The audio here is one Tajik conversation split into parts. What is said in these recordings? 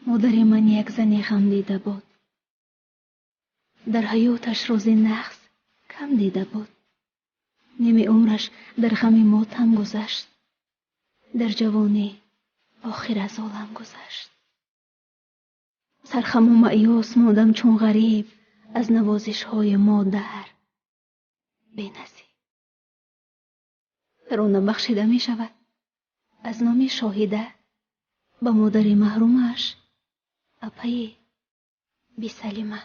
مادر من یک زن غم دیده بود. در حیاتش روز نقص کم دیده بود. نیمه عمرش در غم ماتم گذشت. در جوانی آخر از عالم گذشت. سرخم و مایوس ماندم چون غریب از نوازش های مادر بی‌نصیب. ترانه بخشیده می شود از نام شاهده به مادر محرومش اپی بی سلیمه.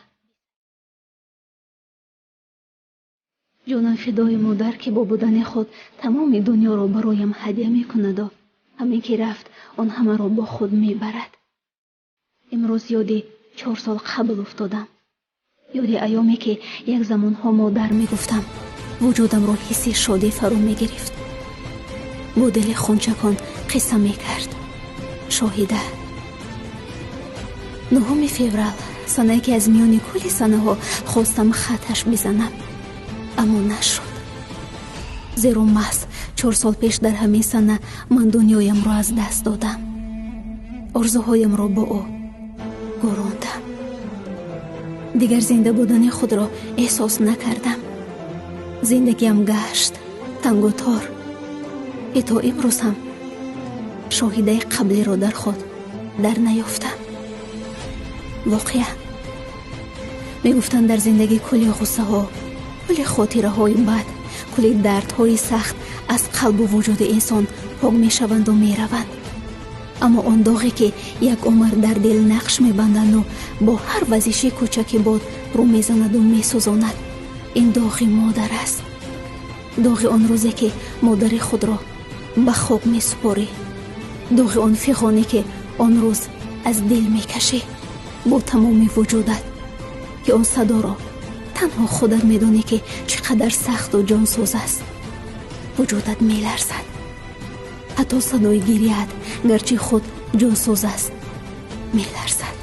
جانم فدای مادر که با بودن خود تمام دنیا را برایم هدیه می کند و همین که رفت آن همه را با خود می برد. امروز یادی 4 سال قبل افتادم. یادی ایامی که یک زمان ها مادر می گفتم. وجودم را حسی شادی فرو می گرفت. با دل خونچکان قصه می کرد. شاهده 9 فوریه سنه که از میان کلی سنه ها خواستم خطش بزنم، اما نشد. زیرا محض 4 سال پیش در همین سنه من دنیایم را از دست دادم. آرزوهایم را با او گراندم. دیگر زنده بودن خود را احساس نکردم. زندگیم گشت تنگ و تار. تا امروز هم شاهده قبلی را در خود در نیافتم. واقعا می گفتند در زندگی کلی غصه ها، کلی خاطره های بد، کلی درد های سخت از قلب و وجود انسان پاک می شوند و می روند. اما آن داغی که یک عمر در دل نقش می بندند و با هر وزش کوچکی بود رو می زند و می سوزاند، این داغ مادر است. داغ آن روزی که مادر خود را به خاک می سپاری. داغ آن فغانی که آن روز از دل می کشی با تمام وجودت، که آن صدا را تنها خودت می دانی که چقدر سخت و جانسوز است. وجودت می لرزد. حتی صدای گریه‌ات گرچه خود جانسوز است می لرزد.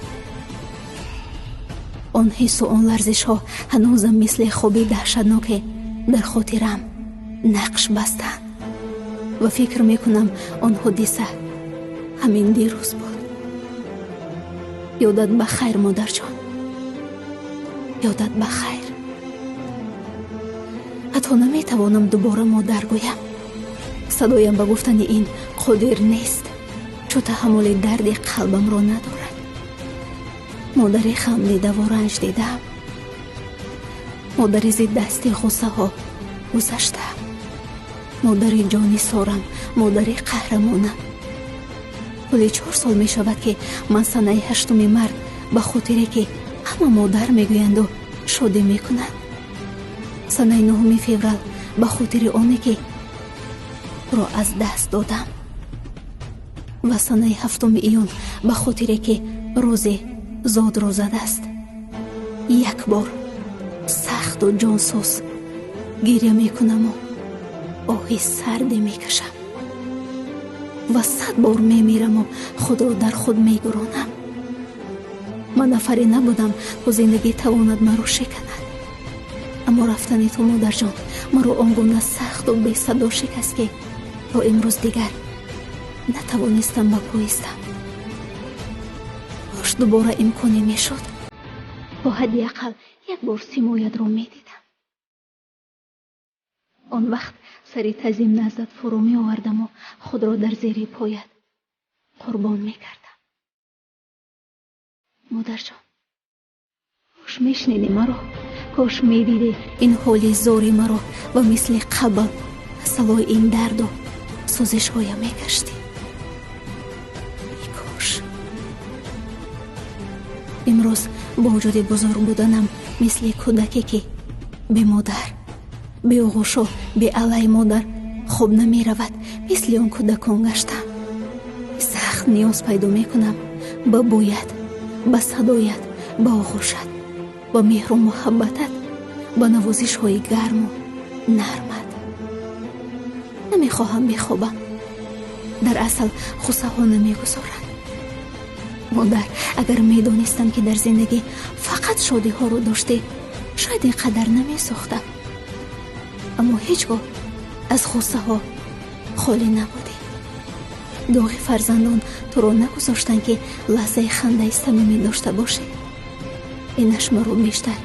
آن حس و آن لرزش ها هنوزم مثل خوابی دهشتناک در خاطرم نقش بستند و فکر می کنم آن حادثه همین دیروز بود. یادت بخیر مادر جان، یادت بخیر. حتی نمی توانم دوباره مادر گویم. صدایم به گفتن این قادر نیست، چون تحمل درد قلبم را ندارد. مادر خم دیده و رنج دیدم. مادر زیر دست غصه ها گذشتم. مادر جانی سارم، مادر قهرمانم. ولی 4 سال می شود که من سنه 8 مرگ به خاطری که همه مادر می گویند و شادی می کنند. سنه 9 فوریه به خاطر آنی که را از دست دادم و سنه 7 ایون به خاطری که روز زاد را زده است. یک بار سخت و جانسوز گریه می کنم و آهی سردی می کشم و 100 بار می میرم و خود را در خود می گرانم. من نفری نبودم که زندگی تواند مرا شکند، اما رفتن تو مادر جان مرا آنگونه سخت و بی صدا شکست که تا امروز دیگر نتوانستم بپایستم. کاش دوباره امکانی می شد با حداقل یک بار سیمایت را می دیدم. آن وقت سری تعظیم نزدت فرو می آوردم و خود را در زیر پایت قربان می کردم. مادر جان، کاش می شنیدی مرا، کاش می دیدی این حالی زاری مرا و مثل قبل سلای این درد و سوزش های می کشتی. کاش امروز با وجود بزرگ بودنم مثل کودکی که به مادر، به آغوش و به علی مادر خوب نمی رود، مثل آن کودکان گشتم. سخت نیاز پیدا می کنم به بویت، به صدایت، به آغوشت، به مهر و محبتت، به نوازش های گرم و نرمت. نمی خواهم بخوابم. در اصل غصه ها نمی گذارند. مادر، اگر می دانستم که در زندگی فقط شادی ها رو داشته، شاید اینقدر نمی سوختم. اما هیچگاه از غصه ها خالی نبودی. доғи фарзандон туро нагузоштанд ки лаҳзаи хандаи самимӣ дошта бошӣ. инаш маро бештар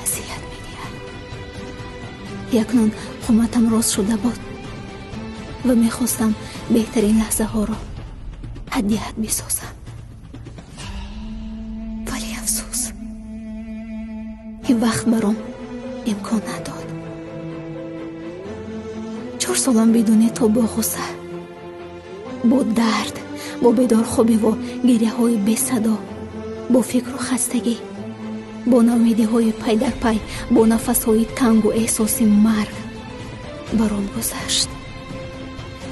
азият медиҳад. якнун қоматам рост шуда буд ва мехостам беҳтарин лаҳзаҳоро ҳадди ҳад бисозам. вале афсӯс ки вақт баром имкон надод. 4 солам бидуни тобу ғусса, бо дард, бо бедорхобиву гирьяҳои бесадо, бо фикру хастагӣ, бо наумедиҳои пай дар пай, бо нафасҳои тангу эҳсоси марг баром гузашт.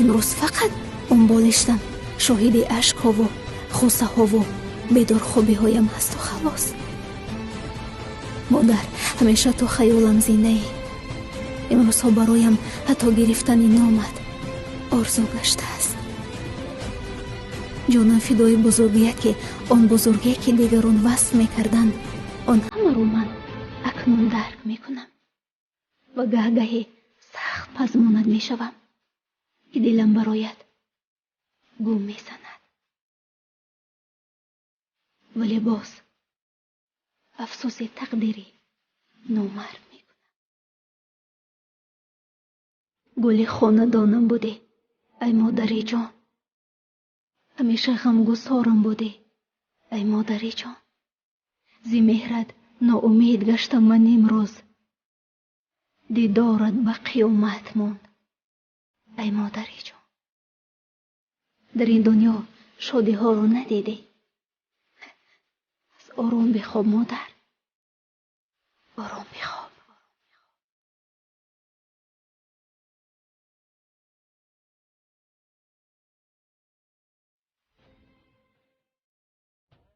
имрӯз фақат онболиштам шоҳиди ашкҳову ғуссаҳову бедорхобиҳоям ҳасту халос. модар, ҳамеша то хаёлам зиндаӣ. имрӯзҳо бароям ҳатто гирифтани номат орзу гаштааст. ҷонам фидои бузургият ки он бузургие ки дигарон васф мекарданд, он ҳамаро ман акнун дарк мекунам ва гаҳ-гаҳе сахт пазмонат мешавам ки дилам барояд гум мезанад. вале боз афсӯси тақдири номард мекунам. гули хонадонам будӣ ай модари ҷон. ҳамеша ғамгусорам будӣ ай модари ҷон. зи меҳрат ноумед гаштам ман имрӯз. дидорат ба қиёмат монд ай модари ҷон. дар ин дунё шодиҳоро надидӣ. аз ором бихоб модар.